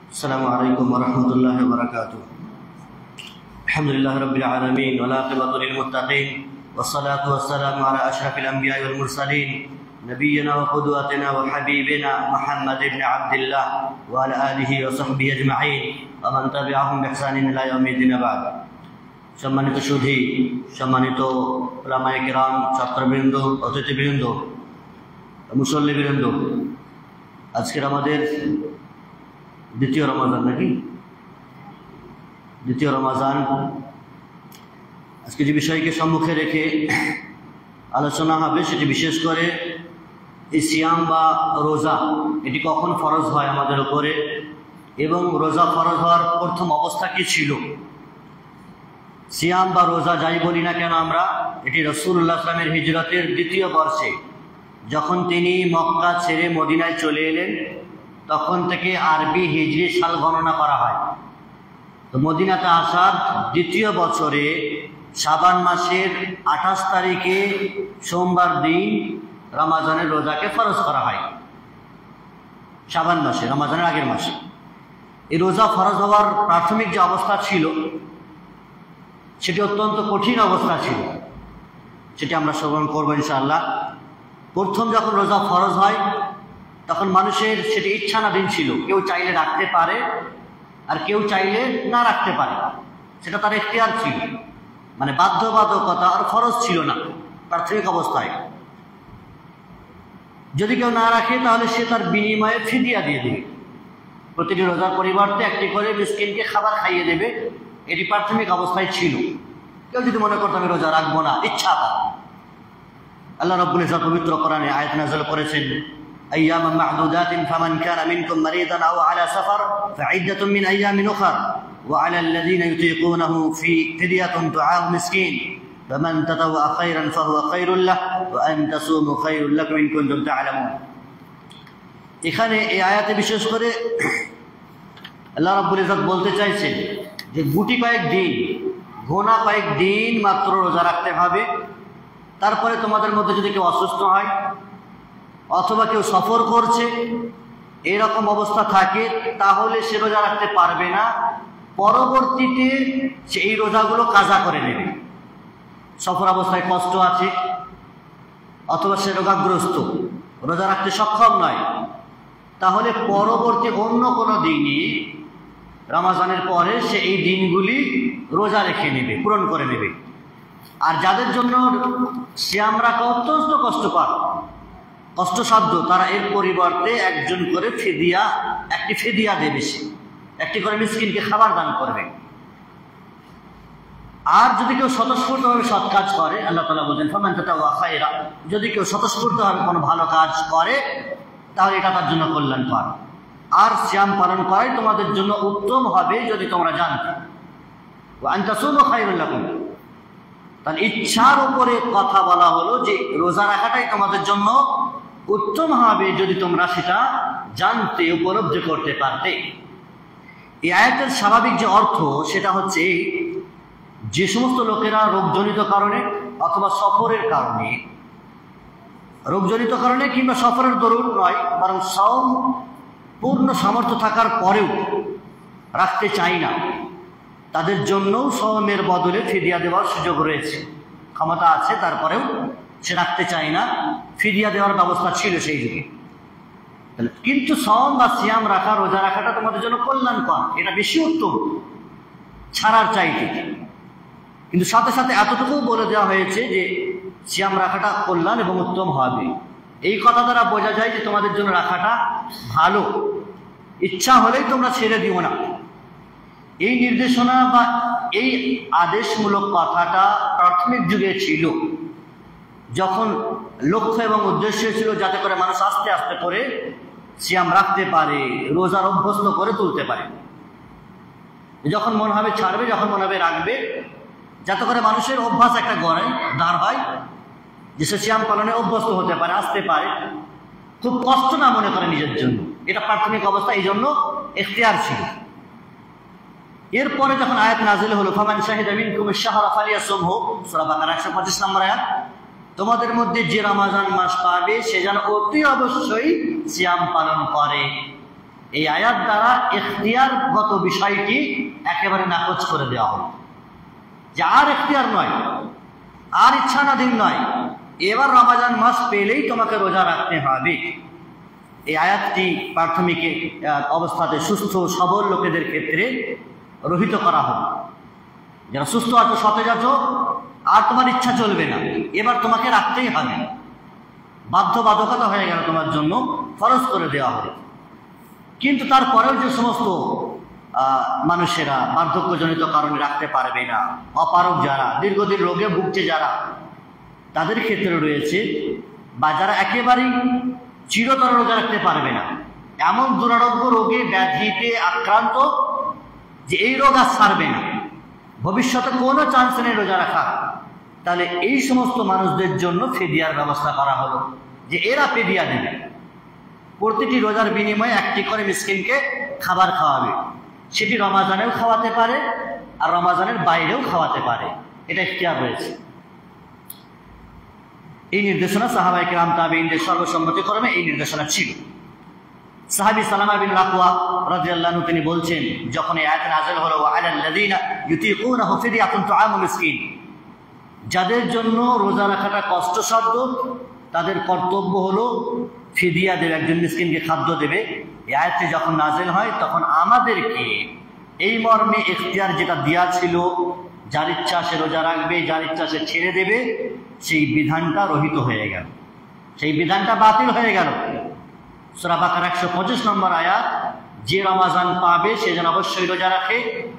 السلام عليكم ورحمة الله وبركاته. الحمد لله رب العالمين والعاقبة للمتقين والصلاة والسلام على أشرف الأنبياء والمرسلين نبينا وقدوتنا وحبيبنا محمد بن عبد الله وعلى آله وصحبه أجمعين ومن تبعهم بإحسان إلى يوم الدين بعد. সম্মানিত সুধী, সম্মানিত উলামায়ে কিরাম, ছাত্রবৃন্দ, অতিথিবৃন্দ, মুসল্লিবৃন্দ, আজকের আমাদের দ্বিতীয় রমাজান নাকি দ্বিতীয় রমাজান। আজকে যে বিষয়কে সম্মুখে রেখে আলোচনা হবে সেটি বিশেষ করে এই সিয়াম বা রোজা, এটি কখন ফরজ হয় আমাদের উপরে এবং রোজা ফরজ হওয়ার প্রথম অবস্থা কি ছিল। সিয়াম বা রোজা যাই বলি না কেন আমরা, এটি রাসূলুল্লাহ সাল্লাল্লাহু আলাইহি ওয়াসাল্লামের হিজরতের দ্বিতীয় বর্ষে যখন তিনি মক্কা ছেড়ে মদিনায় চলে এলেন তখন থেকে আরবি হিজরি সাল গণনা করা হয়। তো মদিনাতে আসার দ্বিতীয় বছরে শাবান মাসের 28 তারিখে সোমবার দিন রমাজানের রোজাকে ফরজ করা হয়। শাবান মাসে, রমাজানের আগের মাসে এই রোজা ফরজ হওয়ার প্রাথমিক যে অবস্থা ছিল সেটি অত্যন্ত কঠিন অবস্থা ছিল, সেটি আমরা শ্রবণ করবো ইনশাআল্লাহ। প্রথম যখন রোজা ফরজ হয় তখন মানুষের সেটি ইচ্ছানাধীন ছিল, কেউ চাইলে রাখতে পারে আর কেউ চাইলে না রাখতে পারে, সেটা তার এখতিয়ার ছিল, মানে বাধ্যবাধকতা আর ফরজ ছিল না প্রাথমিক অবস্থায়। যদি কেউ না রাখে তাহলে সে তার বিনিময়ে ফিদিয়া দিয়ে দেবে, প্রতিটি রোজার পরিবর্তে একটি করে মিসকিনকে খাবার খাইয়ে দেবে, এটি প্রাথমিক অবস্থায় ছিল। কেউ যদি মনে করতো আমি রোজা রাখবো না, ইচ্ছা তার, আল্লাহ রাব্বুল ইজ্জত পবিত্র কোরআনে আয়াত নাযিল করেছেন, আইয়ামান মা'দুদাতিন ফামান কানা মিনকুম মারিদান আও আলা সাফার ফাইদ্দাতুম মিন আইয়ামিন উখর ওয়া আলা আল্লাযীনা ইউতীকুনাহু ফিদিয়াতুন তু'ামু মিসকিন ফামান তাতাওয়া খায়রান ফাহুয়া খায়রুল লাহ ওয়া আন তাসুমু খায়রুল লাকুম ইন কুনতুম তা'লামুন। এখানে এই আয়াতে বিশেষ করে আল্লাহ রাব্বুল ইজ্জত বলতে চাইছেন যে গুটি কয়েক দিন, গোনা কয়েক দিন মাত্র রোজা রাখতে হবে। তারপরে তোমাদের মধ্যে যদি কেউ অসুস্থ হয় অথবা কেউ সফর করছে, এরকম অবস্থা থাকে, তাহলে সে রোজা রাখতে পারবে না, পরবর্তীতে সে এই রোজাগুলো কাজা করে নেবে। সফর অবস্থায় কষ্ট আছে অথবা সে রোগাগ্রস্ত, রোজা রাখতে সক্ষম নয়, তাহলে পরবর্তী অন্য কোনো দিনই রমাজানের পরে সে এই দিনগুলি রোজা রেখে নেবে, পূরণ করে নেবে। আর যাদের জন্য সিয়াম রাখা অত্যন্ত কষ্টকর, কষ্টসাধ্য, তারা এর পরিবর্তে একজন করে ফিদিয়া, একটি ফিদিয়া দেবে, সে একটি করে মিসকিনকে খাবার দান করবে। আর যদি কেউ স্বতঃস্ফূর্তভাবে সৎ কাজ করে, আল্লাহ তাআলা বলেন ফামান তাতাওয়া খায়রা, যদি কেউ স্বতঃস্ফূর্তভাবে কোনো ভালো কাজ করে তাহলে এটা তার জন্য কল্যাণকর। আর সিয়াম পালন করাই তোমাদের জন্য উত্তম হবে যদি তোমরা জানতে। ওয়া আন তাসুমু খায়রুল লাকুম, তার ইচ্ছার উপরে কথা বলা হলো যে রোজা রাখাটাই তোমাদের জন্য উত্তম হবে যদি তোমরা সেটা জানতে, উপলব্ধি করতে পারতে। এই আয়াতের স্বাভাবিক যে অর্থ সেটা হচ্ছে যে সমস্ত লোকেরা রোগজনিত কারণে অথবা সফরের কারণে, রোগজনিত কারণে কিংবা সফরের দরুন নয়, বরং সাওম পূর্ণ সামর্থ্য থাকার পরেও রাখতে চাই না, তাদের জন্যও সাওমের বদলে ফিদিয়া দেওয়ার সুযোগ রয়েছে। ক্ষমতা আছে তারপরেও সে রাখতে চায় না, ফিদিয়া দেওয়ার ব্যবস্থা ছিল সেই যুগে। কিন্তু সাওম বা সিয়াম রাখা, রোজা রাখাটা তোমাদের জন্য কল্যাণকর, এটা বেশি উত্তম ছাড়ার চাইতে। কিন্তু সাথে সাথে এতটুকু বলে দেওয়া হয়েছে যে সিয়াম রাখাটা কল্যাণ এবং উত্তম হবে। এই কথা দ্বারা বোঝা যায় যে তোমাদের জন্য রাখাটা ভালো, ইচ্ছা হলেই তোমরা ছেড়ে দিও না। এই নির্দেশনা বা এই আদেশমূলক কথাটা প্রাথমিক যুগে ছিল, যখন লক্ষ্য এবং উদ্দেশ্য ছিল যাতে করে মানুষ আস্তে আস্তে করে সিয়াম রাখতে পারে, রোজার অভ্যস্ত করে তুলতে পারে। যখন মন হবে ছাড়বে, যখন মন হবে রাখবে, যাতে করে মানুষের অভ্যাস একটা গড়ে দাঁড় হয় যে সে সিয়াম পালনে অভ্যস্ত হতে পারে, আসতে পারে, খুব কষ্ট না মনে করে নিজের জন্য। এটা প্রাথমিক অবস্থা, এই জন্য এখতিয়ার ছিল। এরপরে যখন আয়াত নাযিল হলো ফামান শাহিদা মিনকুমুশ শাহরা ফালিয়াসুমহু, সূরা বাকারা 125 নম্বর আয়াত, তোমাদের মধ্যে যে রমজান মাস পাবে সে যেন অতি অবশ্যই সিয়াম পালন করে। এই আয়াত দ্বারা এখতিয়ারগত বিষয়টি একেবারে নাকচ করে দেওয়া হলো, যে আর এখতিয়ার নয়, আর ইচ্ছানাধীন নয়, এবার রমাজান মাস পেলেই তোমাকে রোজা রাখতে হবে। এই আয়াতটি প্রাথমিক অবস্থাতে সুস্থ সবল লোকেদের ক্ষেত্রে রহিত করা হবে। যারা সুস্থ আছো, সতেজ আছো, আর তোমার ইচ্ছা চলবে না, এবার তোমাকে রাখতেই হবে, বাধ্যবাধকতা হয়ে গেল তোমার জন্য, ফরজ করে দেওয়া হবে। কিন্তু তারপরেও যে সমস্ত মানুষেরা বার্ধক্যজনিত কারণে রাখতে পারবে না, অপারগ যারা, দীর্ঘদিন রোগে ভুগছে যারা, তাদের ক্ষেত্রে রয়েছে, বা যারা একেবারেই চিরতর রোজা রাখতে পারবে না, এমন দুরারোগ্য রোগে ব্যাধিতে আক্রান্ত যে এই রোগ আর ছাড়বে না, ভবিষ্যতে কোনো চান্স নেই রোজা রাখা, তাহলে এই সমস্ত মানুষদের জন্য ফিদিয়ার ব্যবস্থা করা হলো, যে এরা ফিদিয়া দেবে। প্রতিটি রোজার বিনিময়ে একটি করে মিসকিনকে খাবার খাওয়াবে। সেটি রমাজানেও খাওয়াতে পারে আর রমাজানের বাইরেও খাওয়াতে পারে, এটা ইখতিয়ার রয়েছে। এই নির্দেশনা সাহাবায়ে কেরাম তাবেঈনদের সর্বসম্মতিক্রমে এই নির্দেশনা ছিল। সাহাবী সালামা বিন রাকওয়া রাদিয়াল্লাহু আনহু তিনি বলছেন, যখন এই আয়াত নাযিল হলো, ওয়া আলাল্লাযীনা ইউতিকুনাহু ফিদিয়াতুন তুআমু মিসকিন, যাদের জন্য রোজা রাখাটা কষ্টসাধ্য তাদের কর্তব্য হলো ফিদিয়া দেবে, একজন মিসকিনকে খাদ্য দেবে। এই আয়াতটি যখন নাযিল হয় তখন আমাদেরকে এই মর্মে ইখতিয়ার যেটা দেওয়া ছিল, যার ইচ্ছা সে রোজা রাখবে, যার ইচ্ছা সে ছেড়ে দেবে, সেই বিধানটা রহিত হয়ে গেল, সেই বিধানটা বাতিল হয়ে গেল। সূরা বাকারা 125 নম্বর আয়াত, যে রমাজান পাবে সে যেন অবশ্যই রোজা রাখে,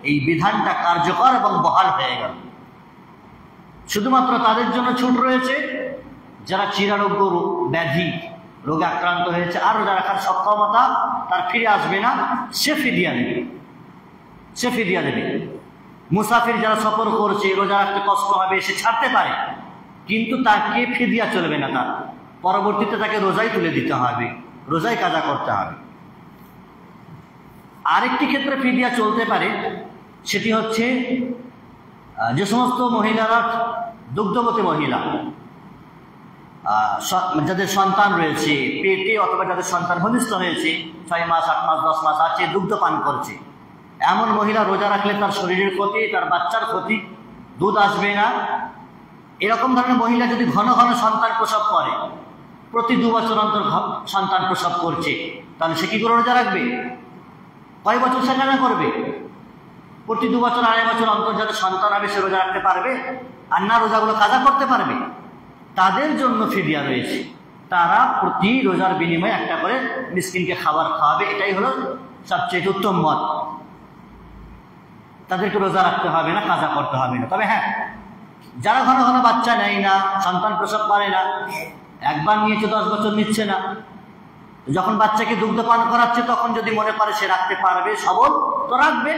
এই বিধানটা কার্যকর এবং বহাল হয়ে গেল। শুধুমাত্র তাদের জন্য ছুট রয়েছে যারা চিরারোগ্য ব্যাধি রোগে আক্রান্ত হয়েছে, আর রোজা রাখার সক্ষমতা তার ফিরে আসবে না, সে ফিদিয়া দেবে, সে ফিদিয়া দেবে। মুসাফির যারা সফর করছে, রোজা রাখতে কষ্ট হবে, সে ছাড়তে পারে, কিন্তু তাকে ফিদিয়া চলবে না, তার পরবর্তীতে তাকে রোজাই তুলে দিতে হবে, রোজাই কাজা করতে হবে। আরেকটি ক্ষেত্রে ফিদিয়া চলতে পারে, সেটি হচ্ছে যে সমস্ত মহিলারা দুগ্ধবতী মহিলা, যাদের সন্তান রয়েছে পেটে, অথবা যাদের সন্তান ভূমিষ্ঠ হয়েছে, 6 মাস 8 মাস 10 মাস আছে, দুগ্ধ পান করছে, এমন মহিলা রোজা রাখলে তার শরীরের ক্ষতি, তার বাচ্চার ক্ষতি, দুধ আসবে না। এরকম ধরনের মহিলা যদি ঘন ঘন সন্তান প্রসব করে, প্রতি 2 বছর অন্তর সন্তান প্রসব করছে, তাহলে সে কি করে রোজা রাখবে? কয় বছর সে কাজা করবে? প্রতি 2 বছর 2.5 বছর অন্তর যাদের সন্তান হবে সে রোজা রাখতে পারবে? আর না রোজাগুলো কাজা করতে পারবে? তাদের জন্য ফিদিয়া রয়েছে, তারা প্রতি রোজার বিনিময়ে একটা করে মিসকিনকে খাবার খাওয়াবে, এটাই হলো সবচেয়ে উত্তম মত। তাদেরকে রোজা রাখতে হবে না, কাজা করতে হবে না। তবে হ্যাঁ, যারা ঘন ঘন বাচ্চা নেয় না, সন্তান প্রসব করে না, একবার নিয়েছে 10 বছর নিচ্ছে না, যখন বাচ্চাকে দুগ্ধ পান করাচ্ছে তখন যদি মনে করে সে রাখতে পারবে, সবল, তো রাখবে।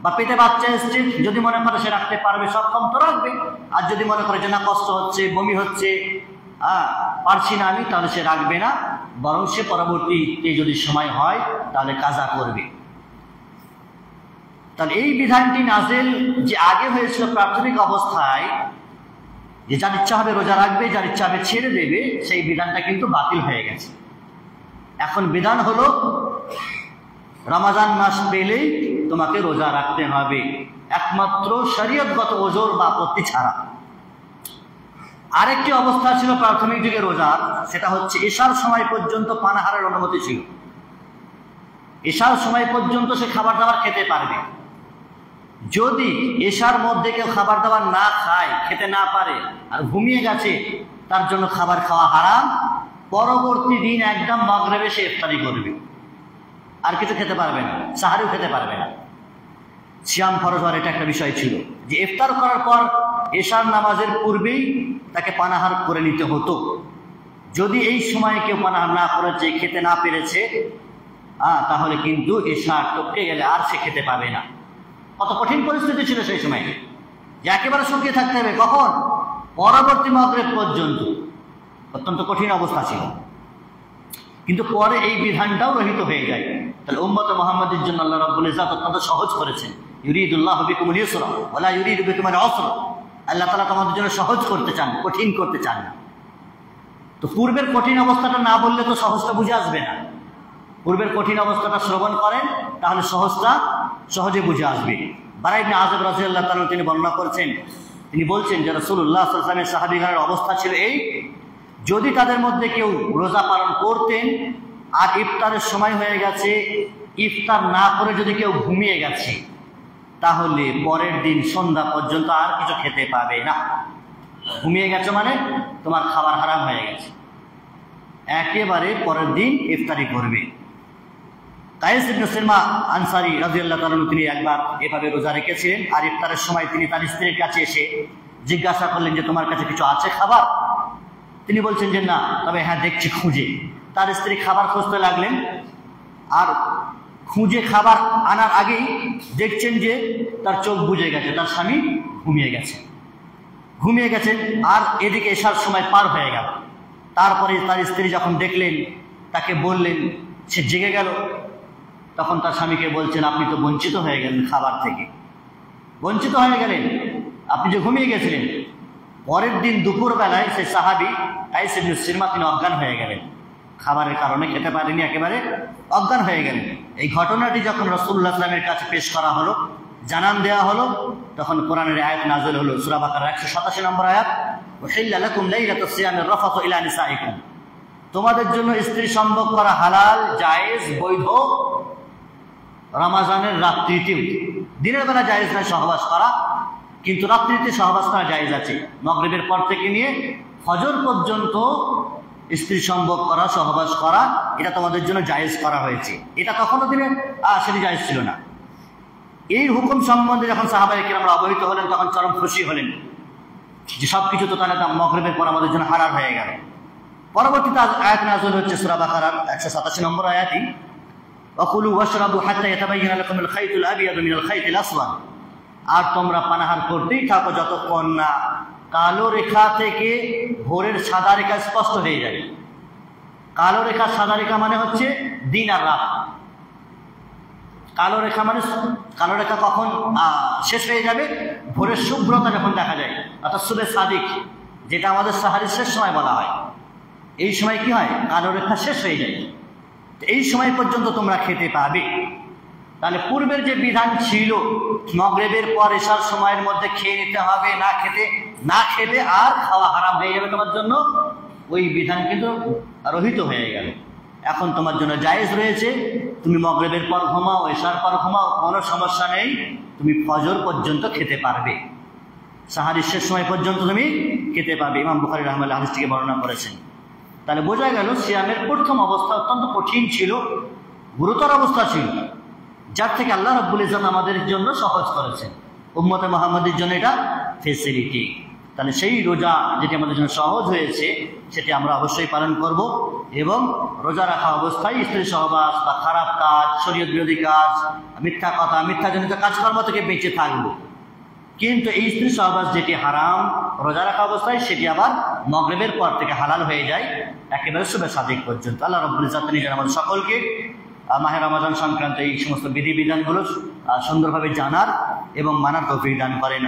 বা পেটে বাচ্চা এসছে, যদি মনে করে সে রাখতে পারবে, সক্ষম, তো রাখবে। আর যদি মনে করে যে না কষ্ট হচ্ছে, বমি হচ্ছে, পারছি না আমি, তাহলে সে রাখবে না, বরং সে পরবর্তীতে যদি সময় হয় তাহলে কাজা করবে। তাহলে এই বিধানটি নাযিল যে আগে হয়েছিল প্রাথমিক অবস্থায়, যে যার ইচ্ছা হবে রোজা রাখবে, যার ইচ্ছা হবে ছেড়ে দেবে, সেই বিধানটা কিন্তু বাতিল হয়ে গেছে। এখন বিধান হলো রমাজান মাস পেলেই তোমাকে রোজা রাখতে হবে, একমাত্র শরীয়তগত ওজর বা আপত্তি ছাড়া। আরেকটি অবস্থা ছিল প্রাথমিক যুগে রোজার, সেটা হচ্ছে এশার সময় পর্যন্ত পানাহারের অনুমতি ছিল। এশার সময় পর্যন্ত সে খাবার দাবার খেতে পারবে। যদি এশার মধ্যে কেউ খাবার দাবার না খায়, খেতে না পারে, আর ঘুমিয়ে গেছে, তার জন্য খাবার খাওয়া হারাম। পরবর্তী দিন একদম মাগরিবে সে ইফতারি করবে, আর কিছু খেতে পারবে না, সাহারিও খেতে পারবে না। সিয়াম ফরজ হওয়ার এটা একটা বিষয় ছিল, যে ইফতার করার পর এশার নামাজের পূর্বেই তাকে পানাহার করে নিতে হতো। যদি এই সময়ে কেউ পানাহার না করেছে, খেতে না পেরেছে, তাহলে কিন্তু এশা টপকে গেলে আর সে খেতে পাবে না। কত কঠিন পরিস্থিতি ছিল সেই সময়, যে একেবারে শুকিয়ে থাকতে হবে, কখন? পরবর্তী মাগরিব পর্যন্ত। অত্যন্ত কঠিন অবস্থা ছিল। কিন্তু পরে এই বিধানটাও রহিত হয়ে যায়। তাহলে উম্মত মুহাম্মাদের জন্য আল্লাহ রাব্বুল ইজ্জত অত্যন্ত সহজ করেছেন। ইউরিদুল্লাহু বিকুমুল ইউসরা ওয়ালা ইউরিদু বিকুমুল উসরা। আল্লাহ তাআলা তোমাদের জন্য সহজ করতে চান, কঠিন করতে চান না। তো পূর্বের কঠিন অবস্থাটা না বললে তো সহজটা বুঝে আসবে না। পূর্বের কঠিন অবস্থাটা শ্রবণ করেন, তাহলে সহজে বুঝে আসবে। বারা ইবনে আযিব রাদিয়াল্লাহু তাআলা তিনি বর্ণনা করেছেন, তিনি বলছেন যে রাসূলুল্লাহ সাল্লাল্লাহু আলাইহি ওয়াসাল্লামের সাহাবীগণের অবস্থা ছিল এই, যদি তাদের মধ্যে কেউ রোজা পালন করতেন আর ইফতারের সময় হয়ে গেছে, ইফতার না করে যদি কেউ ঘুমিয়ে গেছে, তাহলে পরের দিন সন্ধ্যা পর্যন্ত আর কিছু খেতে পাবে না। ঘুমিয়ে গেছে মানে তোমার খাবার হারাম হয়ে গেছে, একেবারে পরের দিন ইফতারি করবে। কায়েস ইবনে সিরমা আনসারী রাদিয়াল্লাহু তাআলা তিনি একবার এভাবে রোজা রেখেছিলেন, আর ইফতারের সময় তিনি তার স্ত্রীর কাছে এসে জিজ্ঞাসা করলেন যে তোমার কাছে কিছু আছে খাবার? তিনি বলছেন যে না, তবে হ্যাঁ দেখছি খুঁজে। তার স্ত্রী খাবার খুঁজতে লাগলেন, আর খুঁজে খাবার আনার আগেই দেখছেন যে তার চোখ বুজে গেছে, তার স্বামী ঘুমিয়ে গেছেন। আর এদিকে এসার সময় পার হয়ে গেল। তারপরে তার স্ত্রী যখন দেখলেন, তাকে বললেন, সে জেগে গেল। তখন তার স্বামীকে বলছেন, আপনি তো বঞ্চিত হয়ে গেলেন খাবার থেকে, বঞ্চিত হয়ে গেলেন, আপনি যে ঘুমিয়ে গেছিলেন। পরের দিন দুপুরবেলায় সেই সাহাবী কায়েস ইবনে সিরমা তিনি অজ্ঞান হয়ে গেলেন, খাবারের কারণে খেতে পারেনি, একেবারে অজ্ঞান হয়ে গেলেন। এই ঘটনাটি যখন রাসূলুল্লাহ সাল্লাল্লাহু আলাইহি ওয়াসাল্লামের কাছে পেশ করা হলো, জানান দেওয়া হলো, তখন কোরআনের আয়াত নাযিল হলো, সূরা বাকারার 187 নম্বর আয়াত, ওয়াহিল্লা লাকুম লাইলাতুস সিয়ামির রাফাতু ইলা নিসাইকুম, তোমাদের জন্য স্ত্রী সম্ভোগ করা হালাল, জায়েজ, বৈধ রমজানের রাত্রিতেও। দিনের বেলা জায়েজ নয় সহবাস করা, কিন্তু রাত্রিতে সহবাস করা জায়েজ আছে। মাগরিবের পর থেকে নিয়ে ফজর পর্যন্ত স্ত্রী সম্ভোগ করা, সহবাস করা, এটা তোমাদের জন্য জায়েজ করা হয়েছে। এটা তখনও দিনে সেটি জায়েজ ছিল না। এই হুকুম সম্বন্ধে যখন সাহাবায়ে কেরামরা অবহিত হলেন, তখন চরম খুশি হলেন যে সবকিছু তো তাহলে মাগরিবের পর আমাদের জন্য হালাল হয়ে গেল। পরবর্তীতে আয়াত নাযিল হচ্ছে সূরা বাকারার 187 নম্বর আয়াতই, ওয়াকুলু ওয়াশরাবু হাত্তা ইয়াতাবায়্যানা লাকুমুল খাইতুল আবিয়াদু মিনাল খাইতিল আসওয়াদ, আর তোমরা পানাহার করতেই থাকো যতক্ষণ না কালো রেখা থেকে ভোরের সাদা রেখা স্পষ্ট হয়ে যাবে। কালো রেখা সাদা রেখা মানে হচ্ছে দিন আর রাত। কালো রেখা কখন শেষ হয়ে যাবে? ভোরের শুভ্রতা যখন দেখা যায়, অর্থাৎ শুভে সাদিক, যেটা আমাদের সাহারির শেষ সময় বলা হয়। এই সময় কি হয়? কালো রেখা শেষ হয়ে যায়। এই সময় পর্যন্ত তোমরা খেতে পাবে। তাহলে পূর্বের যে বিধান ছিল মাগরিবের পর এশার সময়ের মধ্যে খেয়ে নিতে হবে, না খেলে আর খাওয়া হারাম হয়ে যাবে তোমার জন্য, ওই বিধান কিন্তু রহিত হয়ে গেল। এখন তোমার জন্য জায়েজ রয়েছে, তুমি মাগরিবের পর ঘুমাও, এশার পর ঘুমাও, কোনো সমস্যা নেই, তুমি ফজর পর্যন্ত খেতে পারবে, সাহারির শেষ সময় পর্যন্ত তুমি খেতে পারবে। ইমাম বুখারী রাহমাতুল্লাহ হাদিস থেকে বর্ণনা করেছেন। তাহলে বোঝা গেল সিয়ামের প্রথম অবস্থা অত্যন্ত কঠিন ছিল, গুরুতর অবস্থা ছিল, যার থেকে আল্লাহ রাব্বুল ইজ্জত আমাদের জন্য সহজ করেছেন, উম্মতে মুহাম্মাদের জন্য এটা ফেসিলিটি। তাহলে সেই রোজা যেটি আমাদের জন্য সহজ হয়েছে, সেটি আমরা অবশ্যই পালন করব, এবং রোজা রাখা অবস্থায় স্ত্রী সহবাস বা খারাপ কাজ, শরীয়ত বিরোধী কাজ, মিথ্যা কথা, মিথ্যাজনিত কাজকর্ম থেকে বেঁচে থাকব। কিন্তু এই স্ত্রী সহবাস যেটি হারাম রোজা রাখা অবস্থায়, সেটি আবার মাগরিবের পর থেকে হালাল হয়ে যায় একেবারে শুভে সাদিক পর্যন্ত। আল্লাহ রাব্বুল ইজ্জত নিজের আমাদের সকলকে মাহে রমাদান সংক্রান্ত এই সমস্ত বিধিবিধানগুলো সুন্দরভাবে জানার এবং মানার তৌফিক দান করেন।